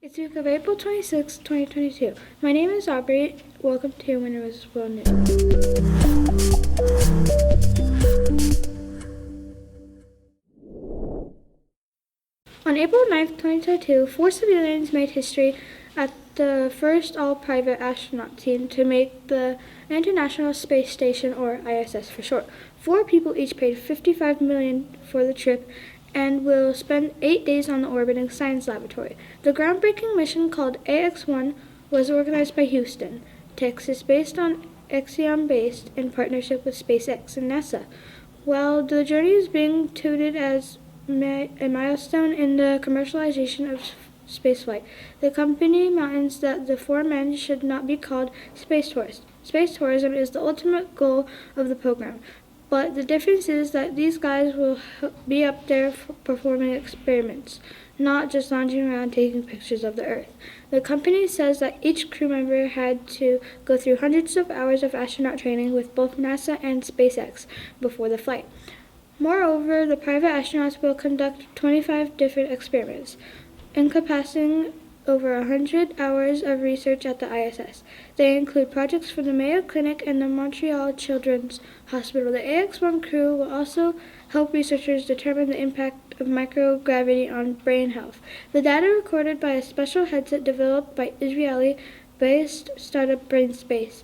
It's the week of April 26, 2022. My name is Aubrey. Welcome to Winter Was Well News. On April 9, 2022, 4 civilians made history at the first all-private astronaut team to make the International Space Station, or ISS for short. 4 people each paid $55 million for the trip and will spend 8 days on the orbiting science laboratory. The groundbreaking mission, called AX-1, was organized by Houston, Texas, based on Axiom Base in partnership with SpaceX and NASA. While the journey is being touted as a milestone in the commercialization of spaceflight, the company maintains that the 4 men should not be called space tourists. Space tourism is the ultimate goal of the program. But the difference is that these guys will be up there performing experiments, not just lounging around taking pictures of the Earth. The company says that each crew member had to go through hundreds of hours of astronaut training with both NASA and SpaceX before the flight. Moreover, the private astronauts will conduct 25 different experiments, encompassing over 100 hours of research at the ISS. They include projects for the Mayo Clinic and the Montreal Children's Hospital. The AX-1 crew will also help researchers determine the impact of microgravity on brain health. The data recorded by a special headset developed by Israeli-based startup BrainSpace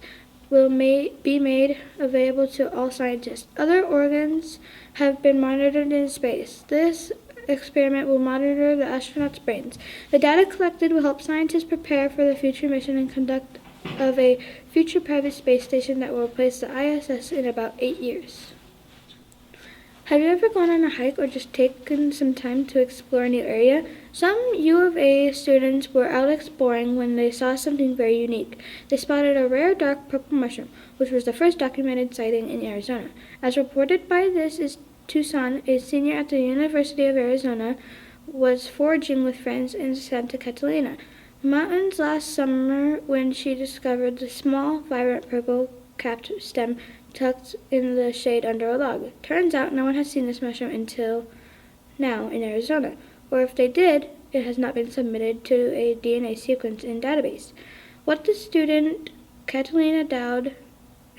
will be made available to all scientists. Other organs have been monitored in space. This experiment will monitor the astronauts' brains. The data collected will help scientists prepare for the future mission and conduct of a future private space station that will replace the ISS in about 8 years. Have you ever gone on a hike or just taken some time to explore a new area? Some U of A students were out exploring when they saw something very unique. They spotted a rare dark purple mushroom, which was the first documented sighting in Arizona. As reported by This Is Tucson, a senior at the University of Arizona, was foraging with friends in Santa Catalina Mountains last summer when she discovered the small, vibrant purple-capped stem tucked in the shade under a log. Turns out no one has seen this mushroom until now in Arizona, or if they did, it has not been submitted to a DNA sequence in database. What the student, Catalina Dowd,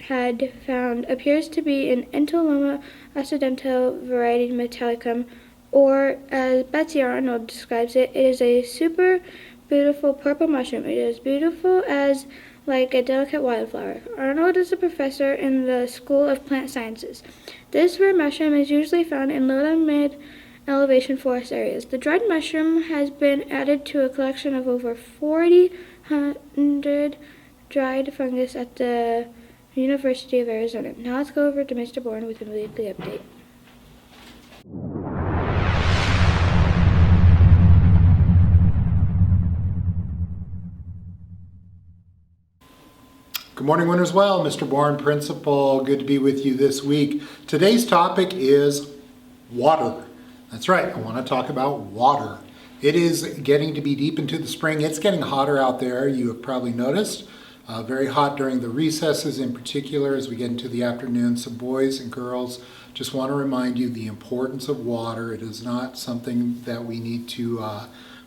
had found appears to be an Entoloma accidental variety metallicum, or as Betsy Arnold describes it, it is a super beautiful purple mushroom. It is beautiful as like a delicate wildflower. Arnold is a professor in the School of Plant Sciences. This rare mushroom is usually found in low to mid elevation forest areas. The dried mushroom has been added to a collection of over 4,000 dried fungus at the University of Arizona. Now let's go over to Mr. Bourne with a weekly update. Good morning, Winners Well. Mr. Bourne, Principal. Good to be with you this week. Today's topic is water. That's right, I want to talk about water. It is getting to be deep into the spring. It's getting hotter out there, you have probably noticed. Very hot during the recesses in particular as we get into the afternoon. So boys and girls, just want to remind you the importance of water. It is not something that we need to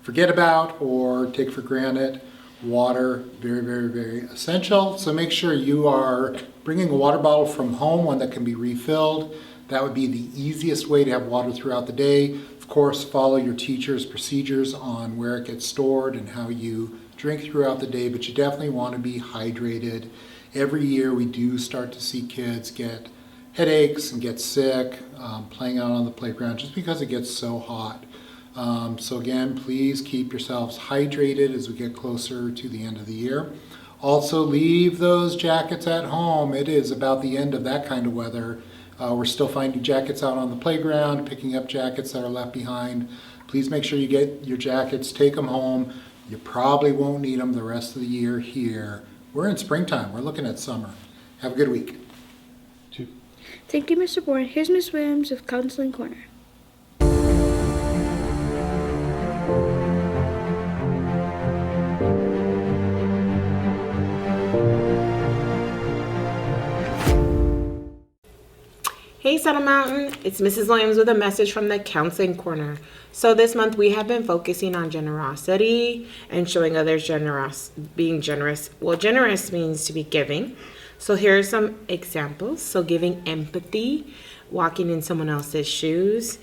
forget about or take for granted. Water, very, very, very essential. So make sure you are bringing a water bottle from home, one that can be refilled. That would be the easiest way to have water throughout the day. Of course, follow your teacher's procedures on where it gets stored and how you drink throughout the day, but you definitely want to be hydrated. Every year we do start to see kids get headaches and get sick playing out on the playground just because it gets so hot. So again, please keep yourselves hydrated as we get closer to the end of the year. Also, leave those jackets at home. It is about the end of that kind of weather. We're still finding jackets out on the playground, picking up jackets that are left behind. Please make sure you get your jackets, take them home. You probably won't need them the rest of the year here. We're in springtime. We're looking at summer. Have a good week. Thank you, Mr. Bourne. Here's Ms. Williams of Counseling Corner. Hey Hey, Saddle Mountain, it's Mrs. Williams with a message from the Counseling Corner. So this month we have been focusing on generosity and showing others being generous. Well, generous means to be giving. So here are some examples. So giving empathy, walking in someone else's shoes,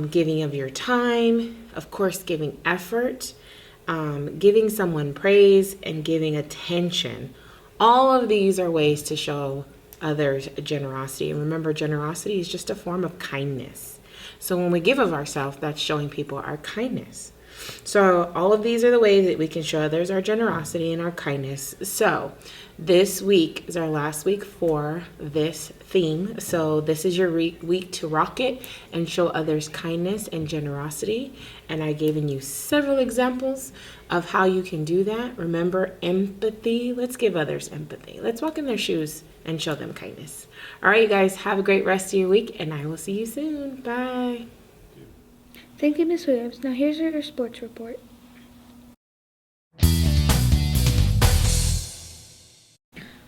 giving of your time, of course, giving effort, giving someone praise, and giving attention. All of these are ways to show others generosity. And remember, generosity is just a form of kindness. So when we give of ourselves, that's showing people our kindness. So all of these are the ways that we can show others our generosity and our kindness. So this week is our last week for this theme. So this is your week to rock it and show others kindness and generosity. And I've given you several examples of how you can do that. Remember, empathy. Let's give others empathy. Let's walk in their shoes and show them kindness. All right, you guys, have a great rest of your week, and I will see you soon. Bye. Thank you, Ms. Williams. Now here's your sports report.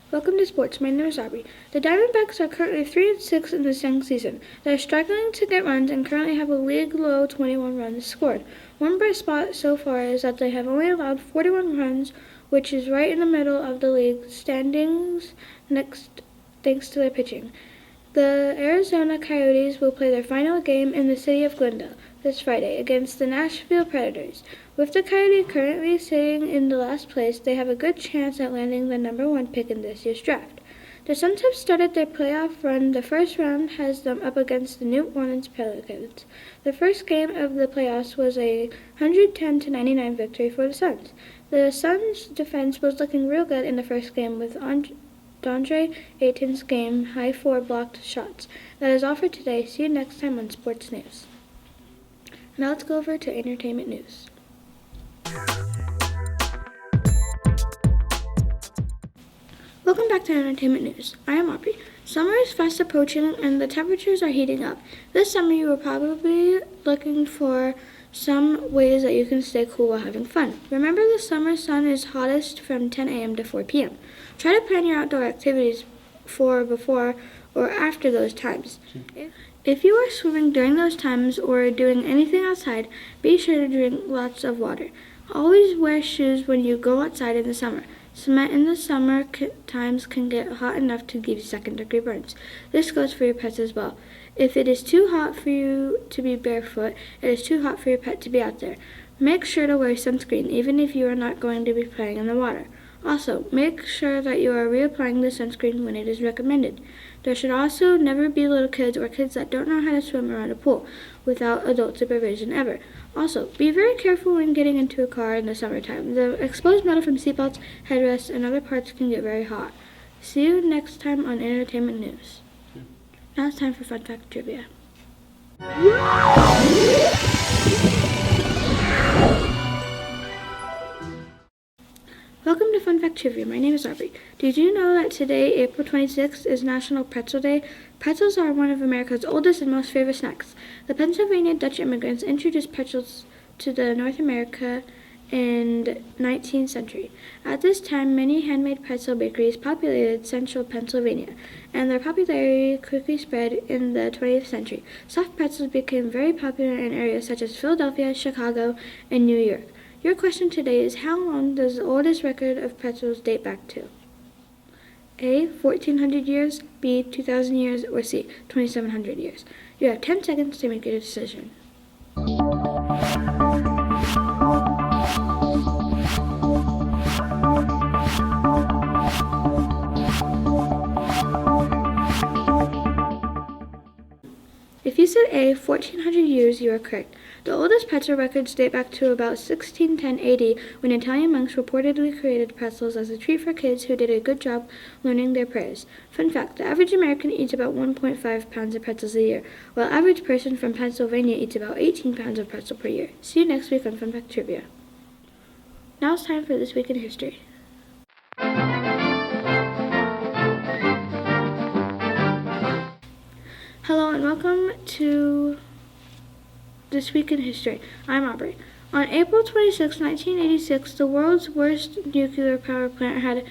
Welcome to sports. My name is Aubrey. The Diamondbacks are currently 3-6 in this young season. They are struggling to get runs and currently have a league-low 21 runs scored. One bright spot so far is that they have only allowed 41 runs, which is right in the middle of the league standings, thanks to their pitching. The Arizona Coyotes will play their final game in the city of Glendale this Friday against the Nashville Predators. With the Coyotes currently sitting in the last place, they have a good chance at landing the number 1 pick in this year's draft. The Suns have started their playoff run. The first round has them up against the New Orleans Pelicans. The first game of the playoffs was a 110-99 victory for the Suns. The Suns' defense was looking real good in the first game with DeAndre Ayton's game-high 4 blocked shots. That is all for today. See you next time on Sports News. Now let's go over to entertainment news. Welcome back to Entertainment News. I am Aubrey. Summer is fast approaching and the temperatures are heating up. This summer you are probably looking for some ways that you can stay cool while having fun. Remember, the summer sun is hottest from 10 a.m. to 4 p.m. Try to plan your outdoor activities for before or after those times. If you are swimming during those times or doing anything outside, be sure to drink lots of water. Always wear shoes when you go outside in the summer. Cement in the summer times can get hot enough to give you second-degree burns. This goes for your pets as well. If it is too hot for you to be barefoot, it is too hot for your pet to be out there. Make sure to wear sunscreen, even if you are not going to be playing in the water. Also, make sure that you are reapplying the sunscreen when it is recommended. There should also never be little kids or kids that don't know how to swim around a pool without adult supervision ever. Also, be very careful when getting into a car in the summertime. The exposed metal from seatbelts, headrests, and other parts can get very hot. See you next time on Entertainment News. Now it's time for Fun Fact Trivia. Welcome to Fun Fact Trivia. My name is Aubrey. Did you know that today, April 26th, is National Pretzel Day? Pretzels are one of America's oldest and most favorite snacks. The Pennsylvania Dutch immigrants introduced pretzels to North America in the 19th century. At this time, many handmade pretzel bakeries populated central Pennsylvania, and their popularity quickly spread in the 20th century. Soft pretzels became very popular in areas such as Philadelphia, Chicago, and New York. Your question today is, how long does the oldest record of pretzels date back to? A, 1,400 years, B, 2,000 years, or C, 2,700 years. You have 10 seconds to make a decision. If you said A, 1,400 years, you are correct. The oldest pretzel records date back to about 1610 AD, when Italian monks reportedly created pretzels as a treat for kids who did a good job learning their prayers. Fun fact, the average American eats about 1.5 pounds of pretzels a year, while the average person from Pennsylvania eats about 18 pounds of pretzel per year. See you next week on Fun Fact Trivia. Now it's time for This Week in History. Hello and welcome to This Week in History. I'm Aubrey. On April 26, 1986, the world's worst nuclear power plant had an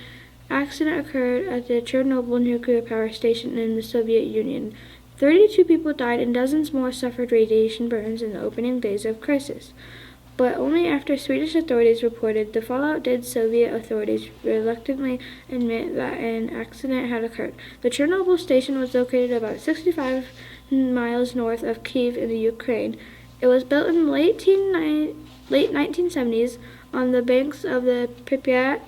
accident occurred at the Chernobyl nuclear power station in the Soviet Union. 32 people died and dozens more suffered radiation burns in the opening days of crisis. But only after Swedish authorities reported the fallout did Soviet authorities reluctantly admit that an accident had occurred. The Chernobyl station was located about 65 miles north of Kyiv in the Ukraine. It was built in the late 1970s on the banks of the Pripyat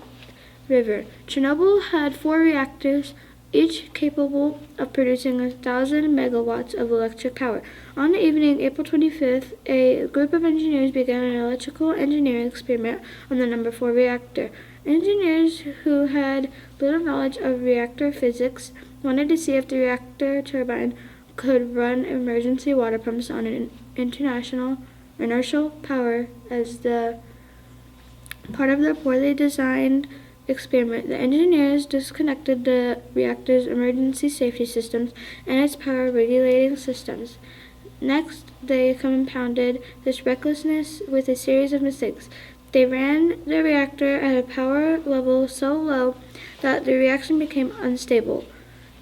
River. Chernobyl had 4 reactors, each capable of producing 1,000 megawatts of electric power. On the evening, April 25th, a group of engineers began an electrical engineering experiment on the number 4 reactor. Engineers who had little knowledge of reactor physics wanted to see if the reactor turbine could run emergency water pumps on an international inertial power as the part of their poorly designed experiment. The engineers disconnected the reactor's emergency safety systems and its power regulating systems. Next, they compounded this recklessness with a series of mistakes. They ran the reactor at a power level so low that the reaction became unstable,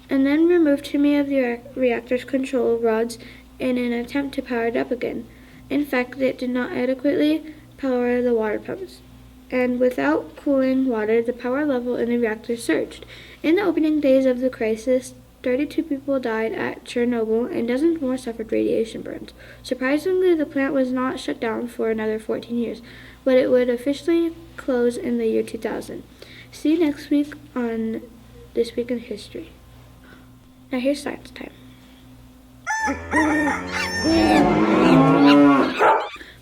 and then removed too many of the reactor's control rods in an attempt to power it up again. In fact, it did not adequately power the water pumps, and without cooling water, the power level in the reactor surged. In the opening days of the crisis, 32 people died at Chernobyl and dozens more suffered radiation burns. Surprisingly, the plant was not shut down for another 14 years, but it would officially close in the year 2000. See you next week on This Week in History. Now here's science time.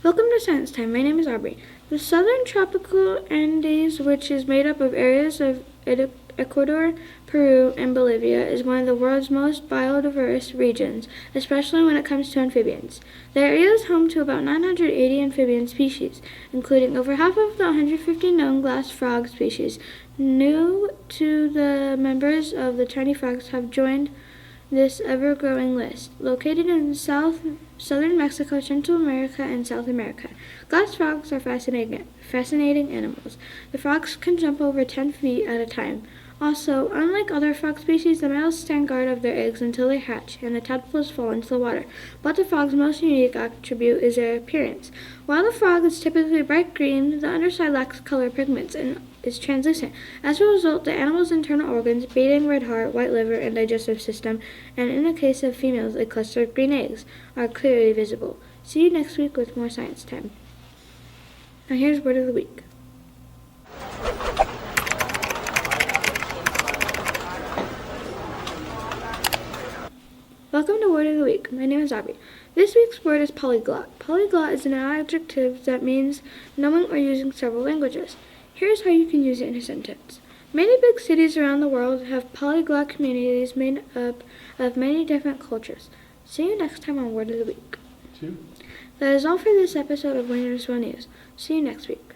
Welcome to Science Time. My name is Aubrey. The southern tropical Andes, which is made up of areas of Ecuador, Peru, and Bolivia, is one of the world's most biodiverse regions, especially when it comes to amphibians. The area is home to about 980 amphibian species, including over half of the 150 known glass frog species. New to the members of the tiny frogs have joined this ever-growing list. Located in southern Mexico, Central America, and South America, glass frogs are fascinating animals. The frogs can jump over 10 feet at a time. Also, unlike other frog species, the males stand guard of their eggs until they hatch and the tadpoles fall into the water. But the frog's most unique attribute is their appearance. While the frog is typically bright green, the underside lacks color pigments and is translucent. As a result, the animal's internal organs, beating red heart, white liver, and digestive system, and in the case of females, a cluster of green eggs, are clearly visible. See you next week with more Science Time. Now here's Word of the Week. Welcome to Word of the Week. My name is Aubrey. This week's word is polyglot. Polyglot is an adjective that means knowing or using several languages. Here's how you can use it in a sentence. Many big cities around the world have polyglot communities made up of many different cultures. See you next time on Word of the Week. That is all for this episode of Winnersville News. See you next week.